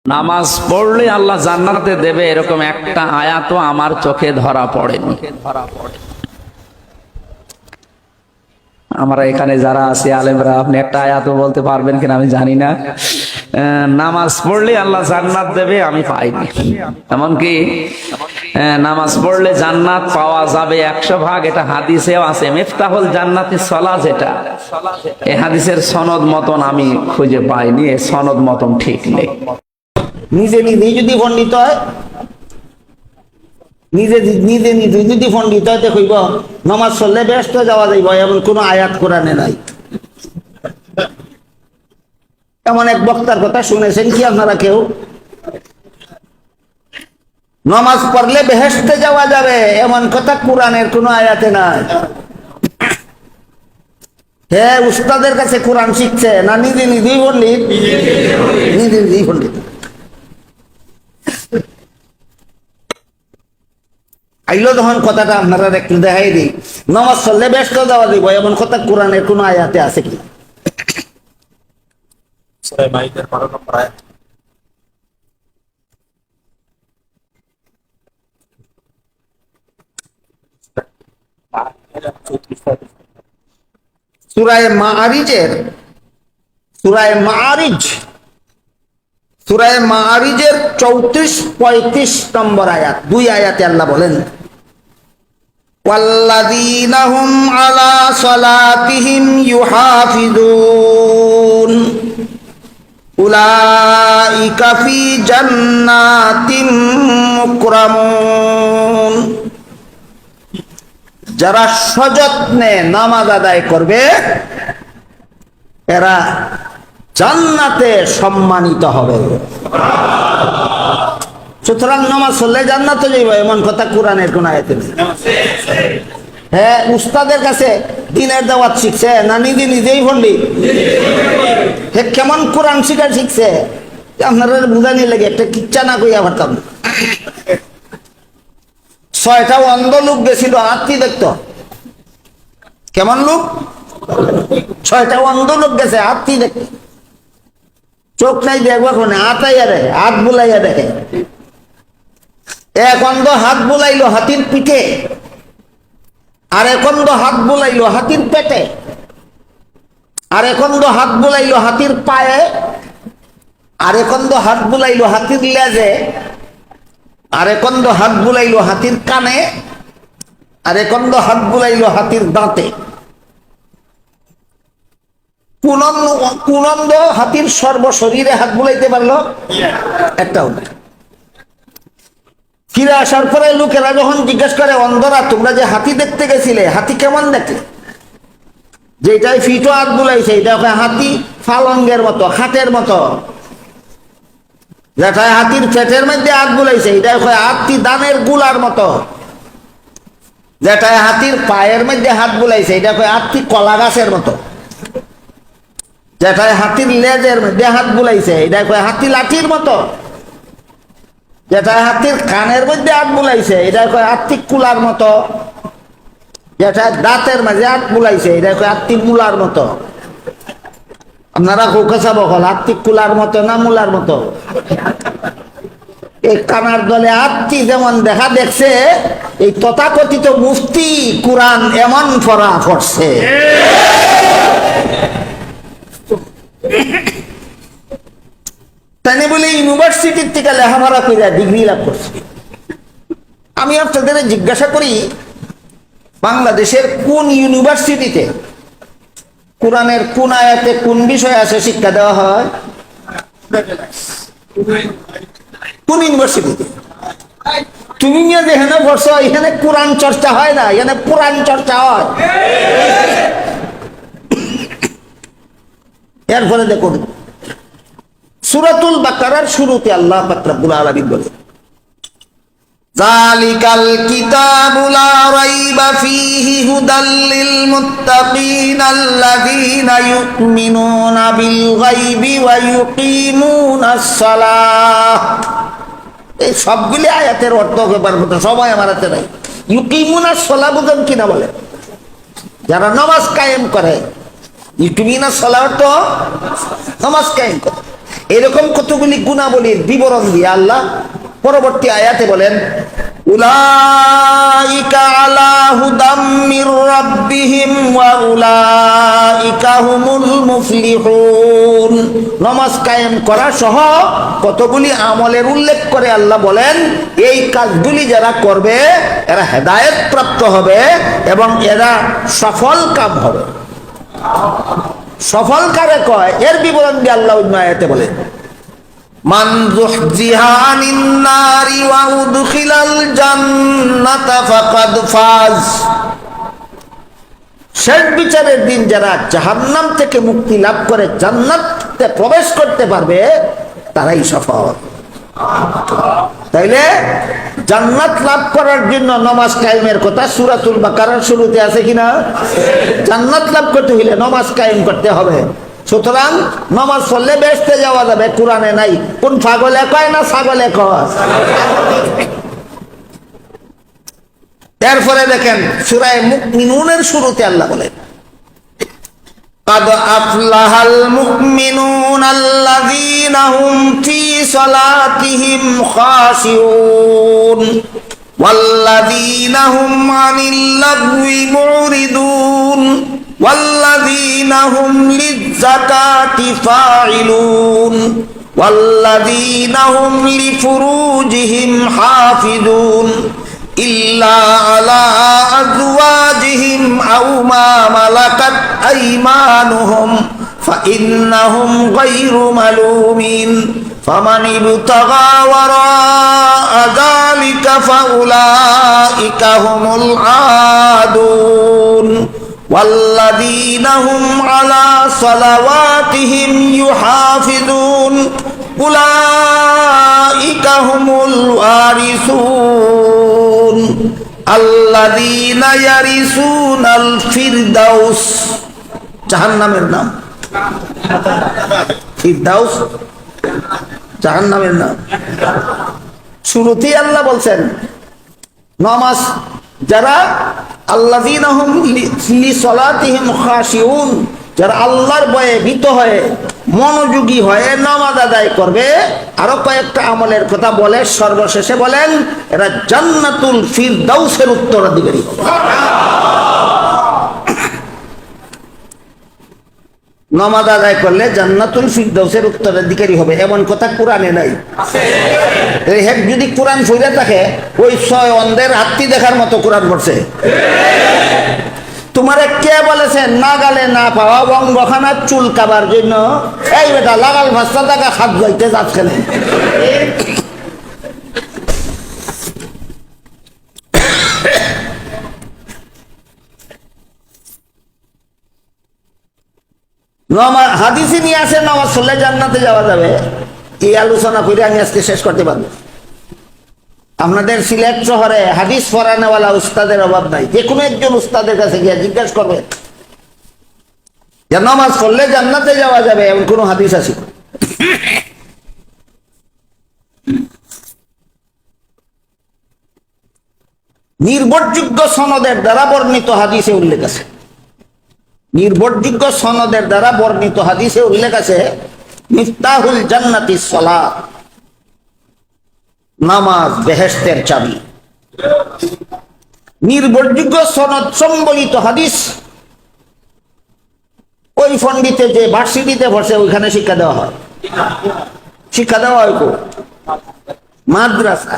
নামাজ পড়লে আল্লাহ জান্নাতে দেবে এরকম একটা আয়াতও আমার চোখে ধরা পড়েনি। আমরা এখানে যারা আছি আলেমরা, আপনি একটা আয়াতও বলতে পারবেন কিনা আমি জানি না। নামাজ পড়লে আল্লাহ জান্নাত দেবে আমি পাইনি। এমনকি নামাজ পড়লে জান্নাত পাওয়া যাবে 100 ভাগ, এটা হাদিসেও আছে। মিফতাহুল জান্নাতি সালাহ, যেটা এই হাদিসের সনদ মতন আমি খুঁজে পাইনি, এই সনদ মতন ঠিক নেই। নিজে নিজেই যদি পণ্ডিত হয়, নিজে নিজে যদি পণ্ডিত হয়, দেখব নমাজ পড়লে ব্যস্ত যাওয়া যাইব, এমন কোন আয়াত কোরআনে নাই। এমন এক বক্তার কথা শুনেছেন কি আপনারা কেউ? নমাজ পড়লে বেহেশতে যাওয়া যাবে এমন কথা কোরআনের কোন আয়াতে নাই। হ্যাঁ, উস্তাদের কাছে কোরআন শিখছে না নিজে নিজেই পণ্ডিত? নিজে নিজেই পণ্ডিত। আইলো যখন কথাটা আপনারা একটু দেখাই দিই, নমাজ পড়লে ব্যস্ত যাওয়া দিব এমন কথা কোরআনের কোন আয়াতে আছে কি? সূরা মাইদার 12 নম্বর আয়াত। সূরা মাআরিজের সূরা মাআরিজের 34-35 নম্বর আয়াত, দুই আয়াতে আল্লাহ বলেন, ওয়াল্লাযীনা হুম আলা সালাতিহিম ইউহাফিজুন উলাইকা ফি জান্নাতিম মুকরামুন। যারা সযত্নে নামাজ আদায় করবে এরা জান্নাতে সম্মানিত হবে। সুতরাং নামাজ পড়লে জান্নাতে যাইবে এমন কথা কোরআনের কোন আয়াতে নেই। হ্যাঁ, উস্তাদের কাছে দিনের দাওয়াত শিখছে না নিজে নিজেই পণ্ডিত? হে কেমন কোরআন শিখা শিখছে আপনারা বুঝানি লাগে একটা কিচ্ছা না কইয়া পারতাম। 6টা অন্ধ লোক গেছিল হাতি দেখতো। কেমন লোক? 6টা অন্ধ লোক গেছে হাতি দেখতে। চোখ নাই দেখবা কোনে, হাত বুলাইয়া দেখে। এক অন্ধ হাত বুলাইলো হাতির পিঠে, আর এক অন্ধ হাত বুলাইলো হাতির পেটে, আর এক অন্ধ হাত বুলাইলো হাতির পায়ে, আর এক অন্ধ হাত বুলাইলো হাতির লেজে, আর এক অন্ধ হাত বুলাইলো হাতির কানে, আর এক অন্ধ হাত বুলাইলো হাতির দাঁতে। কোন অন্ধ হাতির সর্বশরীরে হাত বুলাইতে পারলো? একটাও না। ফিরে আসার পরে লোকেরা যখন জিজ্ঞেস করে, অন্ধরা তোমরা যে হাতি দেখতে গেছিলে, হাতি কেমন দেখলে? যেটাই ফিটো হাত বুলাইছে এটা হাতি ফালঙ্গের মতো, হাটের মতো। যেটাই হাতির পেটের মধ্যে হাত বুলাইছে এটা হাতি দানের গুলার মতো। যেটাই হাতির পায়ের মধ্যে হাত বুলাইছে এটা হাতি কলা গাছের মতো। যেটাই হাতির লেজের মধ্যে হাত বুলাইছে এটা হাতি লাঠির মতো। যেটা হাতির কানের মধ্যে হাত বুলাইছে এটা হাতি কুলার মতো। যেটা দাঁতের মাঝে হাত বুলাইছে এটা হাতি মূলার মতো। আপনারা কৌকাছা বকল হাতি কুলার মতো না মূলার মতো? এই কানার দলে হাতি যেমন দেখা দেখছে, এই তথাকথিত মুফতি কুরআন এমন পড়া পড়ছে। তাই বলে ইউনিভার্সিটির থেকে লেখাপড়া করে ডিগ্রি লাভ করছি। আমি আপনাদের জিজ্ঞাসা করি, বাংলাদেশের কোন ইউনিভার্সিটিতে কোরআনের কোন আয়াতে কোন বিষয় আছে শিক্ষা দেওয়া হয়? কোন ইউনিভার্সিটিতে? তুমি নিয়ে যেখানে পড়ছো এখানে কোরআন চর্চা হয় না, এখানে পুরাণ চর্চা হয়। এরপরে দেখুন সূরাতুল বাকারার শুরুতে আল্লাহ পাক রব্বুল আলামিন বলেন, যালিকাল কিতাবু লা রাইবা ফীহি হুদাল লিল মুত্তাকিন আল্লাযীনা ইউমিনুনা বিল গায়বি ওয়া ইউকিমুনাস সালাহ। এই সবগুলি আয়াতের অর্থ ব্যাপার কথা সবাই আমার হাতে নাই। ইউকিমুনাস সালাহ বুঝেন কিনা বলে? যারা নামাজ কায়েম করে। ইউকিমুনাস সালাহ তো নামাজ কায়েম করে। এরকম কতগুলি গুণাবলীর বিবরণ দিয়ে আল্লাহ পরবর্তী আয়াতে বলেন, উলাইকা আলা হুদাম মির রাব্বিহিম ওয়া উলাইকা হুমুল মুফলিহুন। নামাজ কায়েম করা সহ কতগুলি আমলের উল্লেখ করে আল্লাহ বলেন, এই কাজগুলি যারা করবে এরা হেদায়েত প্রাপ্ত হবে এবং এরা সফল কাম হবে। সফল কারে কয়, এর বিবরণ দিয়ে আল্লাহ অন্য আয়াতে বলেন, মান যুহজিহা আনিন নারি ওয়া উদখিলাল জান্নাতা ফাকাদ ফাজ। শেষ বিচারের দিন যারা জাহান্নাম থেকে মুক্তি লাভ করে জান্নাতে প্রবেশ করতে পারবে তারাই সফল। তাইলে জান্নাত লাভ করার জন্য নামাজ কায়েমের কথা সূরাতুল বাকারার শুরুতে আছে কিনা? জান্নাত লাভ করতে হইলে নামাজ কায়েম করতে হবে। সুতরাং নামাজ পড়লে বেহেশতে যাওয়া যাবে, কোরআনে নাই। কোন পাগলে কয় না ছাগলে কয়? এরপরে দেখেন সূরা মুমিনুনের শুরুতে আল্লাহ বলেন, قد أفلح المؤمنون الذين هم في صلاتهم خاشعون والذين هم عن اللغو معرضون والذين هم للزكاة فاعلون والذين هم لفروجهم حافظون إلا على أزواجهم أو ما ملكت أيمانهم فإنهم غير ملومين فمن ابتغى وراء ذلك فأولئك هم العادون والذين هم على صلواتهم يحافظون أولئك هم الوارثون الذين يرثون الفردوس। জাহান্নামের নাম ফিরদাউস, জাহান্নামের নাম। শুরুতেই আল্লাহ বলছেন নামাজ যারা আল্লাযীনা হুম লিসালাতিহিম খাশিউন, যারা আল্লাহর ভয়ে ভীত হয়ে মনোযোগী হয়ে নামাজ আদায় করবে। আরো কয়েকটা আমলের কথা বলে সর্বশেষে বলেন এরা জান্নাতুল ফিরদাউসের উত্তরাধিকারী হবে। নামাজ আদায় করলে জান্নাতুল ফিরদাউসের উত্তরাধিকারী হবে, এমন কথা কোরআনে নাই। হেক যদি কোরআন পড়ে থাকে ওই 6 অন্ধের হাতটি দেখার মতো কোরআন পড়ছে। তোমারে কে বলেছে নাগালে না পাওয়া বঙ্গখানার চুল কাবার জন্য? এই বেটা লাগাল ভাস্তা টাকা হাত ধুইতে যাচ্ছে না। হাদিসে নিয়ে আসে নামাজ পড়লে জান্নাতে যাওয়া যাবে। এই আলোচনা করে আমি আজকে শেষ করতে পারবো। আপনাদের সিলেট শহরে হাদিস পড়ানোওয়ালা উস্তাদের অভাব নাই। যে কোনো একজন উস্তাদের কাছে গিয়ে জিজ্ঞাসা করবে যে নামাজ পড়লে জান্নাতে যাওয়া যাবে এমন কোন হাদিস আছে? নির্ভরযোগ্য সনদের দ্বারা বর্ণিত হাদিসে উল্লেখ আছে। নির্ভরযোগ্য সনদের দ্বারা বর্ণিত হাদিসে উল্লেখ আছে মিফতাহুল জান্নাতিস সালাত, নামাজ বেহেশতের চাবি। নির্ভরযোগ্য সনদ সম্বলিত হাদিস ওই পণ্ডিতে যে ভার্সিটিতে বসে ওইখানে শিক্ষা দেওয়া হয়। শিক্ষা দেওয়া হয় মাদ্রাসা।